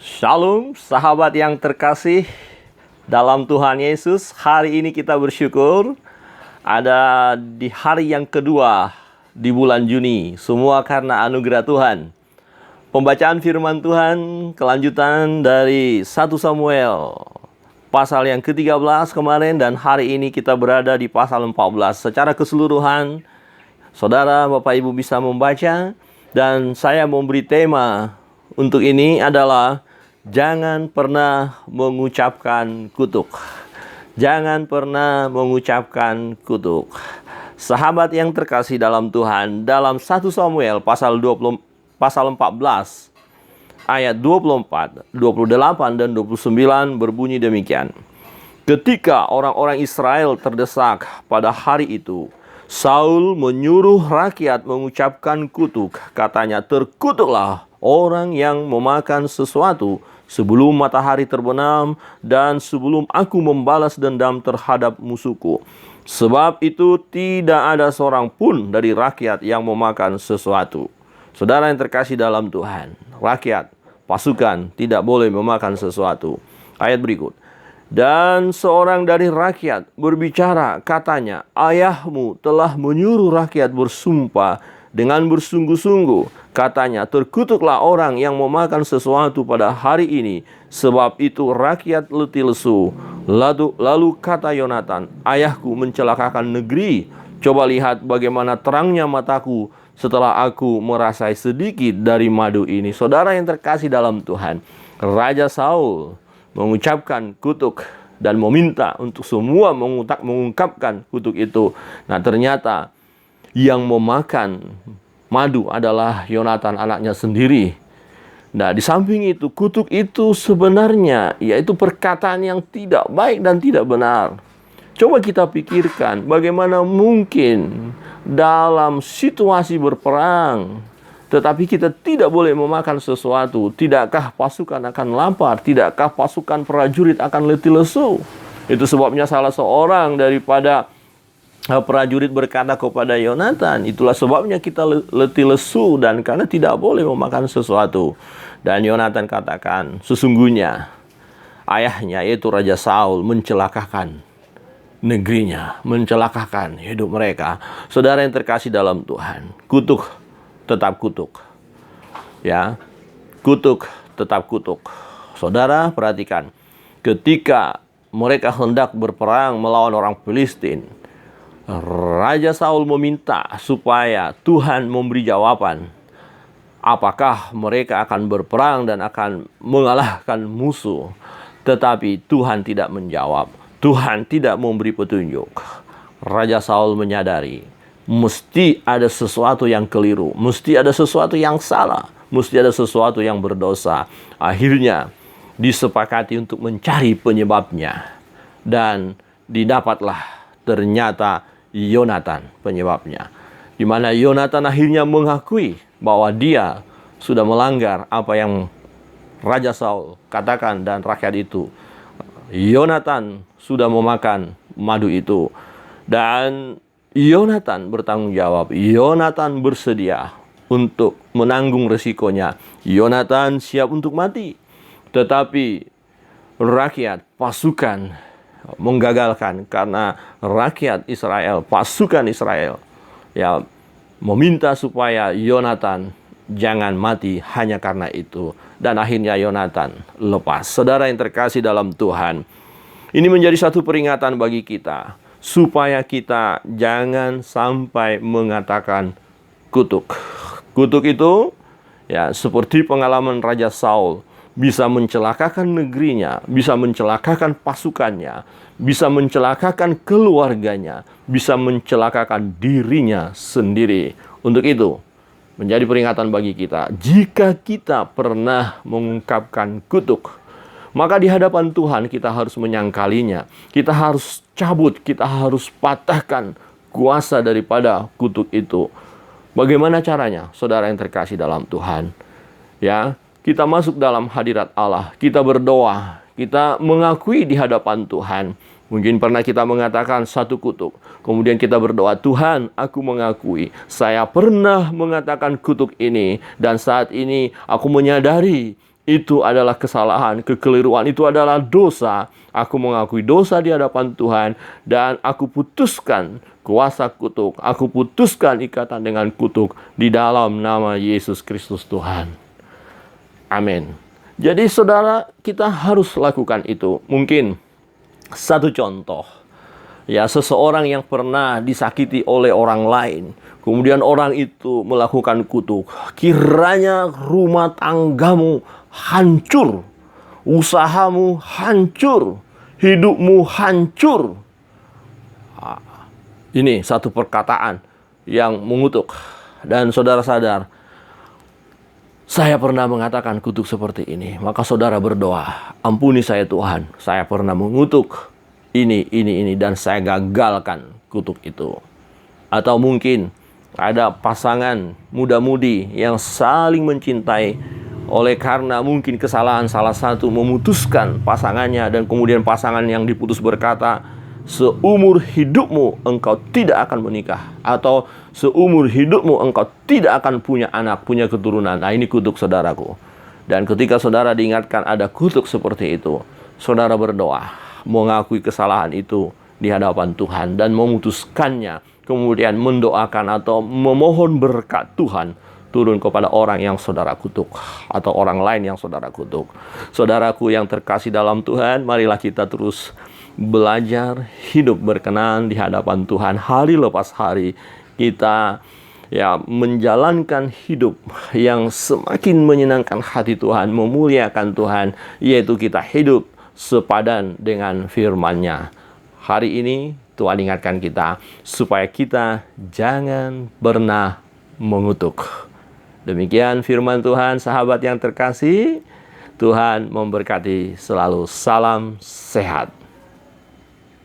Shalom, sahabat yang terkasih dalam Tuhan Yesus. Hari ini kita bersyukur ada di hari yang kedua di bulan Juni. Semua karena anugerah Tuhan. Pembacaan firman Tuhan kelanjutan dari 1 Samuel pasal yang ke-13 kemarin, dan hari ini kita berada di pasal 14. Secara keseluruhan, saudara, Bapak, Ibu bisa membaca, dan saya memberi tema untuk ini adalah jangan pernah mengucapkan kutuk. Jangan pernah mengucapkan kutuk. Sahabat yang terkasih dalam Tuhan, dalam 1 Samuel pasal 14 ayat 24, 28 dan 29 berbunyi demikian. Ketika orang-orang Israel terdesak pada hari itu, Saul menyuruh rakyat mengucapkan kutuk. Katanya, terkutuklah orang yang memakan sesuatu sebelum matahari terbenam dan sebelum aku membalas dendam terhadap musuhku. Sebab itu tidak ada seorang pun dari rakyat yang memakan sesuatu. Saudara yang terkasih dalam Tuhan, rakyat, pasukan tidak boleh memakan sesuatu. Ayat berikut. Dan seorang dari rakyat berbicara, katanya, ayahmu telah menyuruh rakyat bersumpah dengan bersungguh-sungguh. Katanya, terkutuklah orang yang memakan sesuatu pada hari ini, sebab itu rakyat letih lesu. Lalu kata Yonatan, ayahku mencelakakan negeri. Coba lihat bagaimana terangnya mataku setelah aku merasai sedikit dari madu ini. Saudara yang terkasih dalam Tuhan, Raja Saul mengucapkan kutuk dan meminta untuk semua mengungkapkan kutuk itu. Nah, ternyata yang memakan madu adalah Yonatan, anaknya sendiri. Nah, di samping itu, kutuk itu sebenarnya yaitu perkataan yang tidak baik dan tidak benar. Coba kita pikirkan bagaimana mungkin dalam situasi berperang, tetapi kita tidak boleh memakan sesuatu. Tidakkah pasukan akan lapar? Tidakkah pasukan prajurit akan letih lesu? Itu sebabnya salah seorang daripada prajurit berkata kepada Yonatan, itulah sebabnya kita letih lesu dan karena tidak boleh memakan sesuatu. Dan Yonatan katakan, sesungguhnya ayahnya yaitu Raja Saul mencelakakan negerinya, mencelakakan hidup mereka. Saudara yang terkasih dalam Tuhan, kutuk tetap kutuk. Ya, kutuk tetap kutuk. Saudara perhatikan, ketika mereka hendak berperang melawan orang Filistin, Raja Saul meminta supaya Tuhan memberi jawaban. Apakah mereka akan berperang dan akan mengalahkan musuh? Tetapi Tuhan tidak menjawab. Tuhan tidak memberi petunjuk. Raja Saul menyadari, mesti ada sesuatu yang keliru, mesti ada sesuatu yang salah, mesti ada sesuatu yang berdosa. Akhirnya disepakati untuk mencari penyebabnya, dan didapatlah ternyata Yonatan penyebabnya. Di mana Yonatan akhirnya mengakui bahwa dia sudah melanggar apa yang Raja Saul katakan dan rakyat itu. Yonatan sudah memakan madu itu, dan Yonatan bertanggung jawab. Yonatan bersedia untuk menanggung resikonya. Yonatan siap untuk mati. Tetapi rakyat, pasukan menggagalkan karena rakyat Israel, pasukan Israel ya meminta supaya Yonatan jangan mati hanya karena itu. Dan akhirnya Yonatan lepas. Saudara yang terkasih dalam Tuhan, ini menjadi satu peringatan bagi kita, supaya kita jangan sampai mengatakan kutuk. Kutuk itu ya seperti pengalaman Raja Saul, bisa mencelakakan negerinya, bisa mencelakakan pasukannya, bisa mencelakakan keluarganya, bisa mencelakakan dirinya sendiri. Untuk itu, menjadi peringatan bagi kita, jika kita pernah mengungkapkan kutuk, maka di hadapan Tuhan kita harus menyangkalinya. Kita harus cabut, kita harus patahkan kuasa daripada kutuk itu. Bagaimana caranya, saudara yang terkasih dalam Tuhan? Ya, kita masuk dalam hadirat Allah, kita berdoa, kita mengakui di hadapan Tuhan. Mungkin pernah kita mengatakan satu kutuk, kemudian kita berdoa, Tuhan, aku mengakui saya pernah mengatakan kutuk ini, dan saat ini aku menyadari itu adalah kesalahan, kekeliruan, itu adalah dosa. Aku mengakui dosa di hadapan Tuhan, dan aku putuskan kuasa kutuk. Aku putuskan ikatan dengan kutuk di dalam nama Yesus Kristus Tuhan. Amin. Jadi saudara, kita harus lakukan itu. Mungkin satu contoh, ya, seseorang yang pernah disakiti oleh orang lain, kemudian orang itu melakukan kutuk. Kiranya rumah tanggamu hancur, usahamu hancur, hidupmu hancur. Ini satu perkataan yang mengutuk. Dan saudara sadar, saya pernah mengatakan kutuk seperti ini. Maka saudara berdoa, ampuni saya Tuhan, saya pernah mengutuk ini, dan saya gagalkan kutuk itu. Atau mungkin ada pasangan muda-mudi yang saling mencintai, oleh karena mungkin kesalahan salah satu memutuskan pasangannya, dan kemudian pasangan yang diputus berkata, seumur hidupmu engkau tidak akan menikah, atau seumur hidupmu engkau tidak akan punya anak, punya keturunan. Nah, ini kutuk saudaraku. Dan ketika saudara diingatkan ada kutuk seperti itu, saudara berdoa, mengakui kesalahan itu di hadapan Tuhan, dan memutuskannya, kemudian mendoakan atau memohon berkat Tuhan turun kepada orang yang saudara kutuk, atau orang lain yang saudara kutuk. Saudaraku yang terkasih dalam Tuhan, marilah kita terus belajar hidup berkenan di hadapan Tuhan. Hari lepas hari kita menjalankan hidup yang semakin menyenangkan hati Tuhan, memuliakan Tuhan, yaitu kita hidup sepadan dengan firman-Nya. Hari ini Tuhan ingatkan kita supaya kita jangan pernah mengutuk. Demikian firman Tuhan, sahabat yang terkasih. Tuhan memberkati selalu. Salam sehat.